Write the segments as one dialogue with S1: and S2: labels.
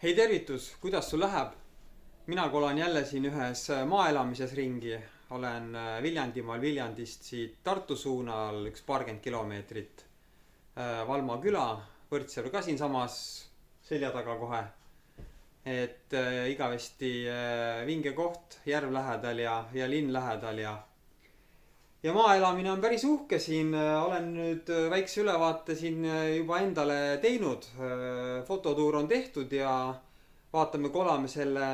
S1: Hei tervitus, kuidas sul läheb? Mina kolan jälle siin ühes maaelamises ringi. Olen Viljandimaal Viljandist siit Tartu suunal üks paarkümmend kilomeetrit. Valma küla, Võrtsjärv ka siinsamas selja taga kohe. Et igavesti vinge koht, järv lähedal ja linn lähedal ja maaelamine on päris uhke siin. Olen nüüd väikse ülevaate siin juba endale teinud. Fototuur on tehtud ja vaatame, kolame selle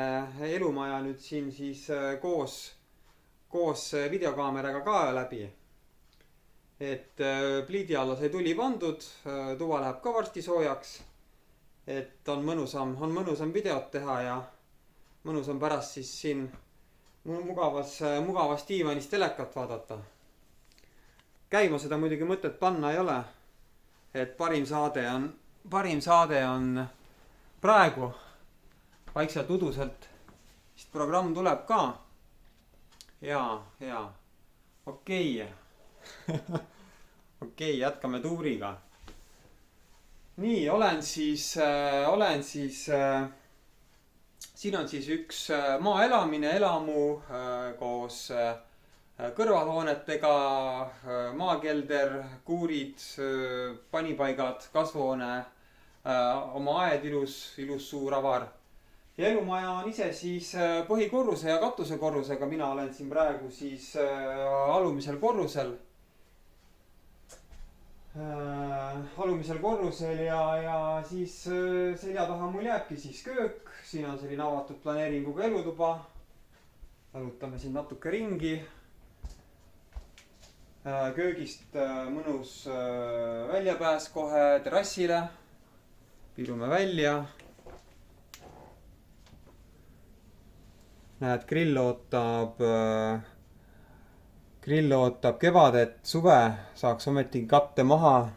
S1: elumaja nüüd siin siis koos videokaameraga ka läbi. Et pliidi alla sai tuli pandud, tuva läheb ka varsti soojaks. Et on mõnusam videot teha ja mõnusam pärast siis siin mugavas diivanis telekat vaadata. Käima seda muidugi mõtet panna ei ole. Et parim saade on praegu vaikselt uduselt. Sest programm tuleb ka. Jaa. Okei, jätkame tuuriga. Nii, olen siis siin on siis üks maaelamine, elamu koos kõrvalhoonetega, maakelder, kuurid, panipaigad, kasvuhoone, oma aed ilus suur avar. Ja elumaja on ise siis põhikorruse ja katusekorrusega. Mina olen siin praegu siis alumisel korrusel. Ja siis selja taha mul jääbki siis köök. Siin on selline avatud planeeringuga elutuba. Jalutame siin natuke ringi. Köögist mõnus väljapääs kohe terrassile. Piirume välja. Näed, grill ootab kevadet, suve, saaks ometigi katte maha,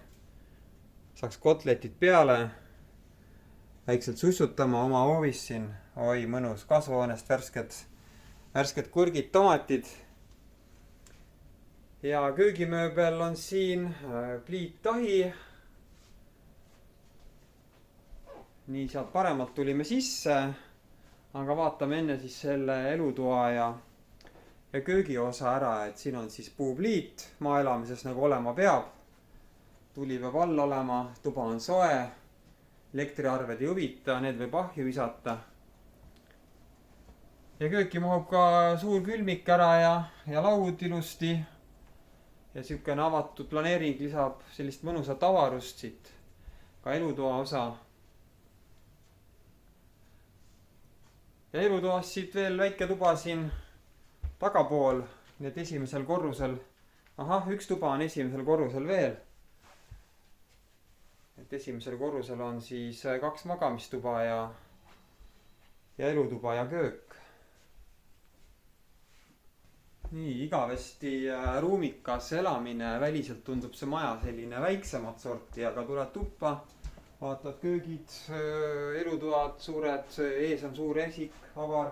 S1: saaks kotletid peale, väikselt sussutama oma hoovis siin. Oi, mõnus, kasvuhoonest värsked kurgid, tomatid. Ja köögimööbel on siin pliittahi. Nii, sealt paremalt tulime sisse. Aga vaatame enne siis selle elutoa ja köögi osa ära, et siin on siis puupliit maaelamises nagu olema peab. Tuli peab all olema, tuba on soe, elektriarved ei huvita, need võib ahju visata. Ja kööki mahub ka suur külmik ära ja laud ilusti. Ja sükene avatud planeering lisab sellist mõnusat avarust siit, ka elutoa osa. Ja elutoas siit veel väike tuba siin tagapool, nii et esimesel korrusel. Üks tuba on esimesel korrusel veel. Et esimesel korrusel on siis 2 magamistuba ja elutuba ja köök. Nii, igavesti ruumikas elamine. Väliselt tundub see maja selline väiksemat sorti, aga tuled tuppa. Vaatad köögid, elutoad suured, ees on suur esik, avar.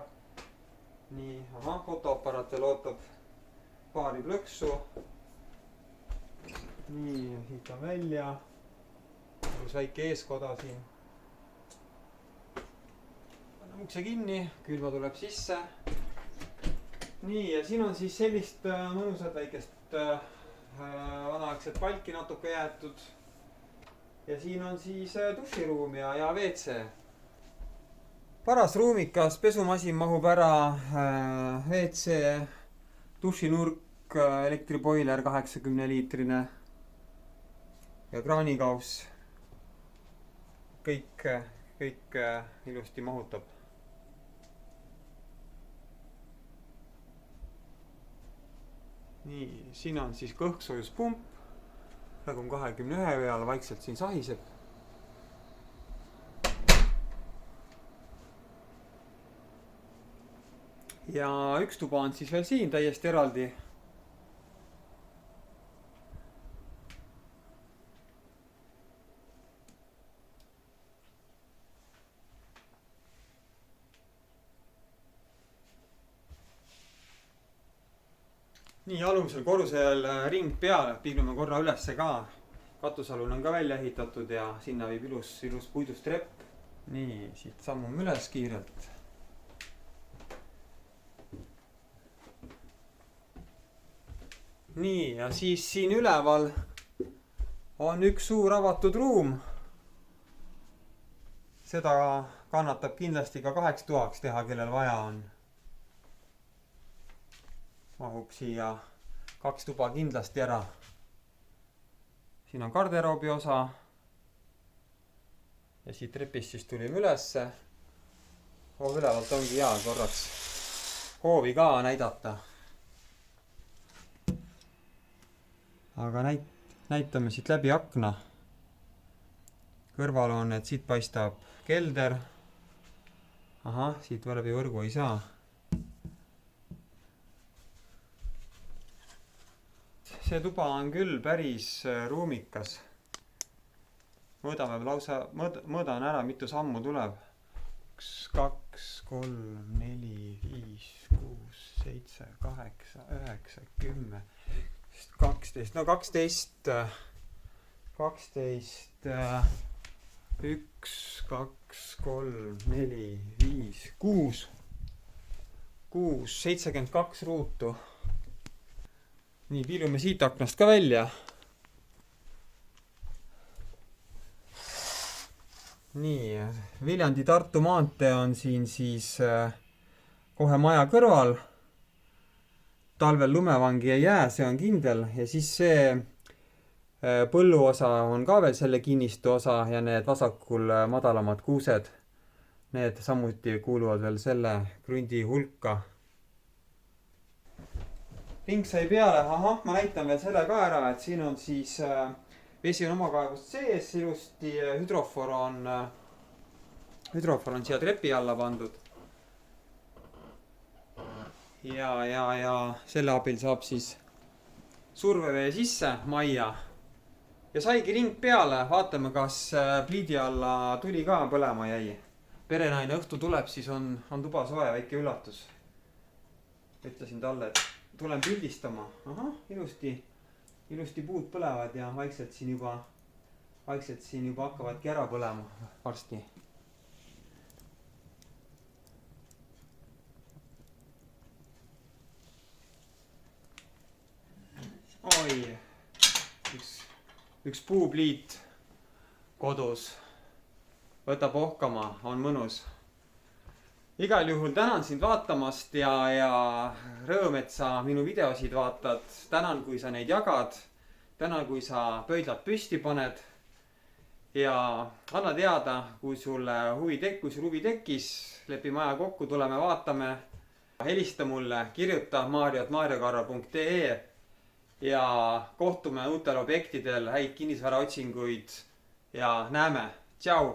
S1: Nii, fotoaparaat veel ootab paari plõksu. Nii, siit on välja. Kus väike eeskoda siin. Panna ukse kinni, külma tuleb sisse. Nii, ja siin on siis sellist mõnusat väikest vanaaegset palki natuke jäetud. Ja siin on siis duširuum ja WC. Paras ruumikas, pesumasin mahub ära, WC, dušinurk, elektriboiler 80-liitrine ja kraanikauss. Kõik ilusti mahutab. Nii, siin on siis kõhksoojuspump. Praegu on 21 peal, vaikselt siin sahiseb. Ja üks tuba on siis veel siin täiesti eraldi. Nii, alumisel korrusel ring peale, piilume korra ülesse ka. Katusalun on ka välja ehitatud ja sinna viib ilus puidust trepp. nii, siit sammume üles kiirelt. nii, ja siis siin üleval on üks suur avatud ruum. Seda kannatab kindlasti ka 2 toaks teha, kellel vaja on. Mahub siia 2 tuba kindlasti ära. Siin on garderoobi osa. Ja siit trepist siis tulime ülesse. Ülevalt ongi hea korraks hoovi ka näidata. Aga näitame siit läbi akna. Kõrval on, et siit paistab kelder. Ahah, siit läbi võrgu ei saa. See tuba on küll päris ruumikas. Mõõdan ära, mitu sammu tuleb. 1, 2, 3, 4, 5, 6, 7, 8, 9, 10, 12. No 12, 1, 2, 3, 4, 5, 6, 72 ruutu. Nii, piilume siit aknast ka välja. Nii, Viljandi-Tartu maantee on siin siis kohe maja kõrval. Talvel lumevangi ei jää, see on kindel. Ja siis see põlluosa on ka veel selle kinnistu osa ja need vasakul madalamad kuused. Need samuti kuuluvad veel selle krundi hulka. Ring sai peale, ma näitan veel selle ka ära, et siin on siis vesi on oma kaevust sees, ilusti hüdrofor on siia trepi alla pandud. Ja selle abil saab siis survevee sisse majja. Ja saigi ring peale, vaatame, kas pliidi alla tuli ka põlema jäi. Perenaine õhtu tuleb, siis on tuba soe, väike üllatus. Ütlesin talle, et tulen pildistama. Ilusti puud põlevad ja vaikselt siin juba hakkavadki ära põlema varsti. Oi, üks puupliit kodus võtab ohkama, on mõnus. Igal juhul tänan sind vaatamast ja rõõm, et sa minu videosid vaatad. Tänan, kui sa neid jagad. Tänan, kui sa pöidlad püsti paned. Ja anna teada, kui sul huvi tekkis. Lepime aja kokku, tuleme vaatame. Helista mulle, kirjuta mario@mariokarro.ee ja kohtume uutel objektidel, häid kinnisvaraotsinguid ja näeme. Tšau!